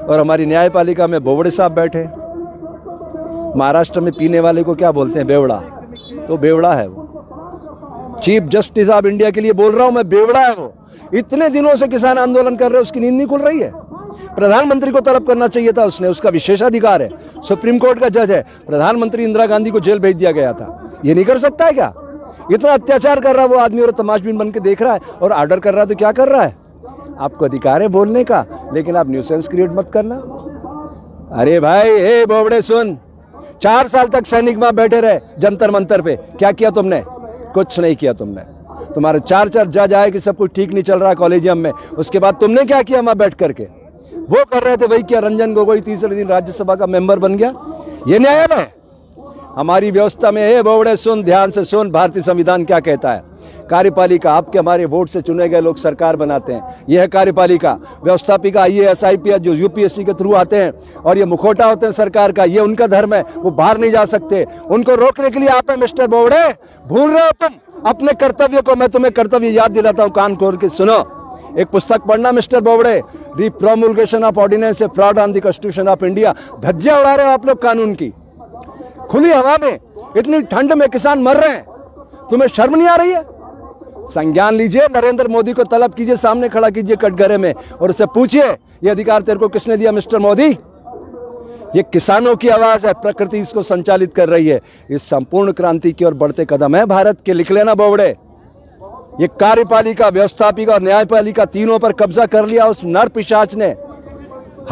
और हमारी न्यायपालिका में बोबड़े साहब बैठे। महाराष्ट्र में पीने वाले को क्या बोलते हैं? बेवड़ा। तो बेवड़ा है वो। चीफ जस्टिस ऑफ इंडिया के लिए बोल रहा हूं मैं, बेवड़ा है वो। इतने दिनों से किसान आंदोलन कर रहे हैं, उसकी नींद नहीं खुल रही है। प्रधानमंत्री को तलब करना चाहिए था उसने, उसका विशेषाधिकार है, सुप्रीम कोर्ट का जज है। प्रधानमंत्री इंदिरा गांधी को जेल भेज दिया गया था, ये नहीं कर सकता है क्या? इतना अत्याचार कर रहा है वो आदमी और तमाशबीन बन के देख रहा है और ऑर्डर कर रहा है। तो क्या कर रहा है? आपको अधिकार है बोलने का, लेकिन आप न्यूसेंस क्रिएट मत करना। अरे भाई, हे बोबड़े सुन, 4 साल तक सैनिक वहां बैठे रहे जंतर मंतर पे, क्या किया तुमने? कुछ नहीं किया तुमने। तुम्हारे 4 जज आए कि सब कुछ ठीक नहीं चल रहा कॉलेजियम में, उसके बाद तुमने क्या किया? वहां बैठ करके वो कर रहे थे वही किया। रंजन गोगोई तीसरे दिन राज्यसभा का मेंबर बन गया। ये न्यायालय है हमारी व्यवस्था में? हे बोबड़े सुन, ध्यान से सुन, भारतीय संविधान क्या कहता है। कार्यपालिका आपके हमारे वोट से चुने गए लोग सरकार बनाते हैं, यह है कार्यपालिका। व्यवस्थापिका IAS IPS जो UPSC के थ्रू आते हैं और ये मुखौटा होते हैं सरकार का, ये उनका धर्म है, वो बाहर नहीं जा सकते। उनको रोकने के लिए आप है मिस्टर बोबड़े। भूल रहे हो तुम अपने कर्तव्य को। मैं तुम्हें कर्तव्य याद दिलाता हूं, कान खोल के सुनो। एक पुस्तक पढ़ना mister Bobde, the promulgation of ordinance a fraud on the constitution of India. धज्जियां उड़ा रहे हो आप लोग कानून की, खुली हवा में, इतनी ठंड में किसान मर रहे हैं, तुम्हें शर्म नहीं आ रही है? संज्ञान लीजिए, नरेंद्र मोदी को तलब कीजिए, सामने खड़ा कीजिए कटघरे में और उससे पूछिए ये अधिकार तेरे को किसने दिया मिस्टर मोदी? ये किसानों की आवाज है, प्रकृति इसको संचालित कर रही है। इस संपूर्ण क्रांति की ओर बढ़ते कदम है भारत के। लिख लेना बोबड़े, ये कार्यपालिका, व्यवस्थापिका और न्यायपालिका तीनों पर कब्जा कर लिया उस नर पिशाच ने।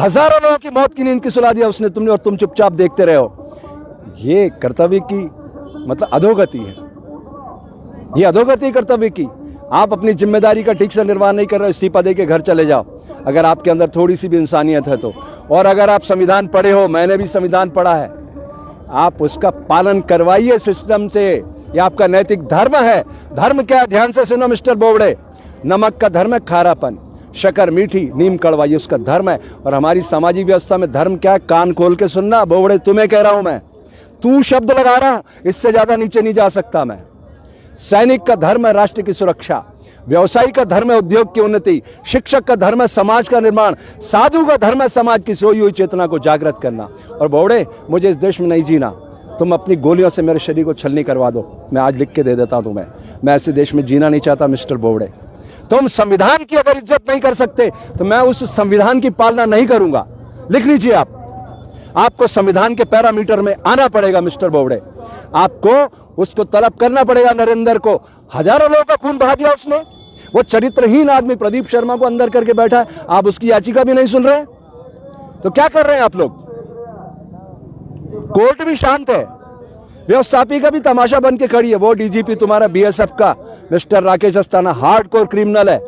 हजारों लोगों की मौत की नींद की सुला दिया उसने, तुमने, और तुम चुपचाप देखते रहे हो। ये कर्तव्य की मतलब अधोगति है, ये अधोगति कर्तव्य की। आप अपनी जिम्मेदारी का ठीक से निर्वाह नहीं कर रहे हो, इस्तीफा दे के घर चले जाओ अगर आपके अंदर थोड़ी सी भी इंसानियत है तो। और अगर आप संविधान पढ़े हो, मैंने भी संविधान पढ़ा है, आप उसका पालन करवाइए सिस्टम से। ये आपका नैतिक धर्म है। धर्म क्या है? ध्यान से सुनो मिस्टर बोबड़े, नमक का धर्म है खारापन, शक्कर मीठी, नीम कड़वा, ये उसका धर्म है। और हमारी सामाजिक व्यवस्था में धर्म क्या है? कान खोल के सुनना बोबड़े, तुम्हें कह रहा हूं मैं, तू शब्द लगा रहा हूं, इससे ज्यादा नीचे नहीं जा सकता मैं। सैनिक का धर्म है राष्ट्र की सुरक्षा, व्यवसायी का धर्म है उद्योग की उन्नति, शिक्षक का धर्म है समाज का निर्माण, साधु का धर्म है समाज की सोई हुई चेतना को जागृत करना। और बोबड़े, मुझे इस देश में नहीं जीना, तुम अपनी गोलियों से मेरे शरीर को छलनी करवा दो, मैं आज लिख के दे देता हूं तुम्हें। मैं ऐसे देश में जीना नहीं चाहता मिस्टर बोबड़े। तुम संविधान की अगर इज्जत नहीं कर सकते तो मैं उस संविधान की पालना नहीं करूंगा। लिख लीजिए आप, आपको संविधान के पैरामीटर में आना पड़ेगा मिस्टर बोबड़े। आपको उसको तलब करना पड़ेगा नरेंद्र को। हजारों लोगों का खून बहा दिया उसने। वो चरित्रहीन आदमी प्रदीप शर्मा को अंदर करके बैठा है, आप उसकी याचिका भी नहीं सुन रहे। तो क्या कर रहे हैं आप लोग? कोर्ट भी शांत है, व्यवस्थापिका भी तमाशा बन के खड़ी है। वो DGP तुम्हारा BSF का mister Rakesh Asthana hardcore criminal है,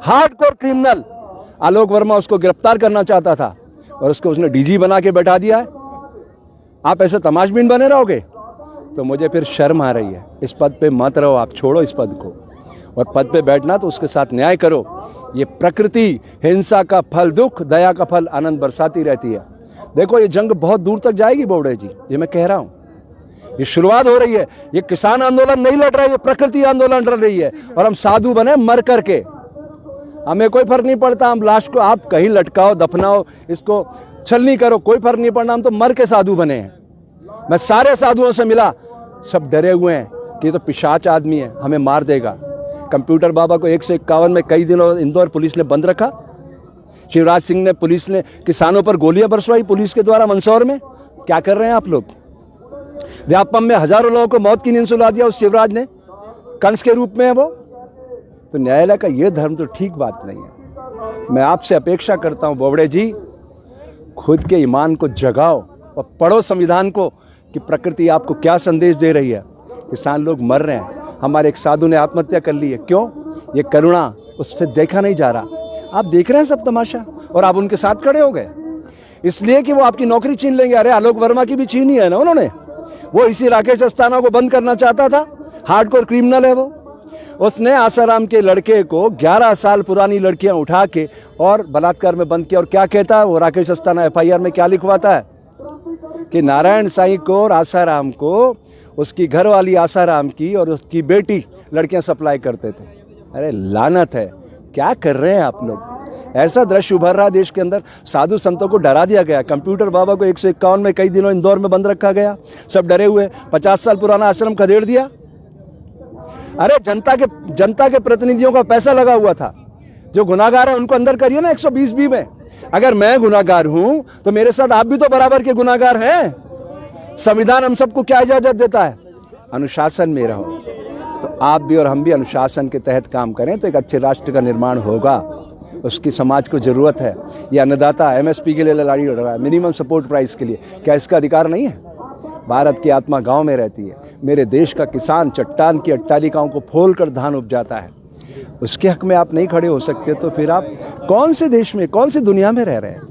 हार्डकोर क्रिमिनल। आलोक वर्मा उसको गिरफ्तार करना चाहता था और उसको उसने DG बना के बैठा दिया है। आप ऐसे तमाशबीन बने रहोगे तो मुझे फिर शर्म आ रही है। इस पद पे मत रहो आप, छोड़ो इस पद को, और पद पे बैठना तो उसके साथ न्याय करो। ये प्रकृति हिंसा का फल दुख, दया का फल आनंद बरसाती रहती है। देखो ये जंग बहुत दूर तक जाएगी बोबड़े जी, ये मैं कह रहा हूं। ये शुरुआत हो रही है। ये किसान आंदोलन नहीं लड़ रहा है, ये प्रकृति आंदोलन लड़ रही है। और हम साधु बने मर करके, हमें कोई फर्क नहीं पड़ता। हम लाश को आप कहीं लटकाओ, दफनाओ, इसको छलनी करो, कोई फर्क नहीं पड़ना। हम तो मर के साधु बने हैं। मैं सारे साधुओं से मिला, सब डरे हुए हैं कि ये तो पिशाच आदमी है, हमें मार देगा। कंप्यूटर बाबा को 151 में कई दिनों इंदौर पुलिस ने बंद रखा। शिवराज सिंह ने, पुलिस ने किसानों पर गोलियां बरसवाई पुलिस के द्वारा मंदसौर में। क्या कर रहे हैं आप लोग? व्यापम में हजारों लोगों को मौत की नींद सुला दिया उस शिवराज ने, कंस के रूप में है वो। तो न्यायालय का ये धर्म तो ठीक बात नहीं है। मैं आपसे अपेक्षा करता हूं बोबड़े जी, खुद के ईमान को जगाओ और पढ़ो संविधान को कि प्रकृति आपको क्या संदेश दे रही है। किसान लोग मर रहे हैं, हमारे एक साधु ने आत्महत्या कर ली है। क्यों? ये करुणा उससे देखा नहीं जा रहा। आप देख रहे हैं सब तमाशा और आप उनके साथ खड़े हो गए इसलिए कि वो आपकी नौकरी छीन लेंगे। अरे आलोक वर्मा की भी छीनी है ना उन्होंने। वो इसी राकेश अस्थाना को बंद करना चाहता था, हार्डकोर क्रिमिनल है वो। उसने आसाराम के लड़के को 11 साल पुरानी लड़कियां उठा के और बलात्कार में बंद किया। और क्या कहता है वो राकेश अस्थाना FIR में क्या लिखवाता है कि नारायण साईं को और आसाराम को, उसकी घरवाली आसाराम की और उसकी बेटी लड़कियां सप्लाई करते थे। अरे लानत है, क्या कर रहे हैं आप लोग? ऐसा दृश्य उभर रहा देश के अंदर, साधु संतों को डरा दिया गया। कंप्यूटर बाबा को 151 में कई दिनों इंदौर में बंद रखा गया, सब डरे हुए। 50 साल पुराना आश्रम खदेड़ दिया। अरे जनता के प्रतिनिधियों का पैसा लगा हुआ था। जो गुनाहगार है उनको अंदर करिए ना 120B में। अगर मैं गुनाहगार हूं तो मेरे साथ आप भी तो बराबर के गुनाहगार हैं। संविधान हम सबको क्या इजाजत देता है? अनुशासन में रहो। तो आप भी और हम भी अनुशासन के तहत काम करें तो एक अच्छे राष्ट्र का निर्माण होगा। उसकी समाज को जरूरत है। ये अन्नदाता MSP के लिए लड़ाई लड़ रहा है, मिनिमम सपोर्ट प्राइस के लिए। क्या इसका अधिकार नहीं है? भारत की आत्मा गांव में रहती है। मेरे देश का किसान चट्टान की अट्टालिकाओं को फोल कर धान उपजाता है। उसके हक में आप नहीं खड़े हो सकते तो फिर आप कौन से देश में, कौन सी दुनिया में रह रहे हैं?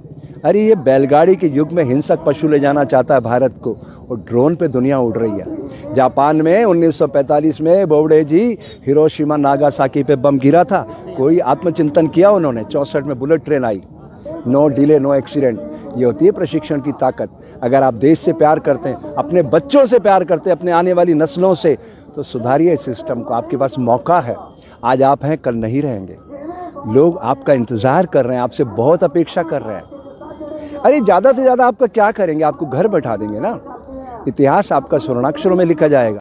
अरे ये बैलगाड़ी के युग में हिंसक पशु ले जाना चाहता है भारत को, और ड्रोन पे दुनिया उड़ रही है। जापान में 1945 में बोबडे जी हिरोशिमा नागासाकी पे बम गिरा था। कोई आत्मचिंतन किया उन्होंने? 64 में बुलेट ट्रेन आई, नो डिले नो एक्सीडेंट। ये होती है प्रशिक्षण की ताकत। अगर आप देश से प्यार करते हैं, अपने बच्चों से प्यार करते हैं, अपने आने वाली नस्लों से, तो सुधारिए इस सिस्टम को। आपके पास मौका है। आज आप हैं, कल नहीं रहेंगे। लोग आपका इंतजार कर रहे हैं, आपसे बहुत अपेक्षा कर रहे हैं। अरे ज़्यादा से ज़्यादा आपका क्या करेंगे? आपको घर बैठा देंगे ना। इतिहास आपका स्वर्णाक्षरों में लिखा जाएगा।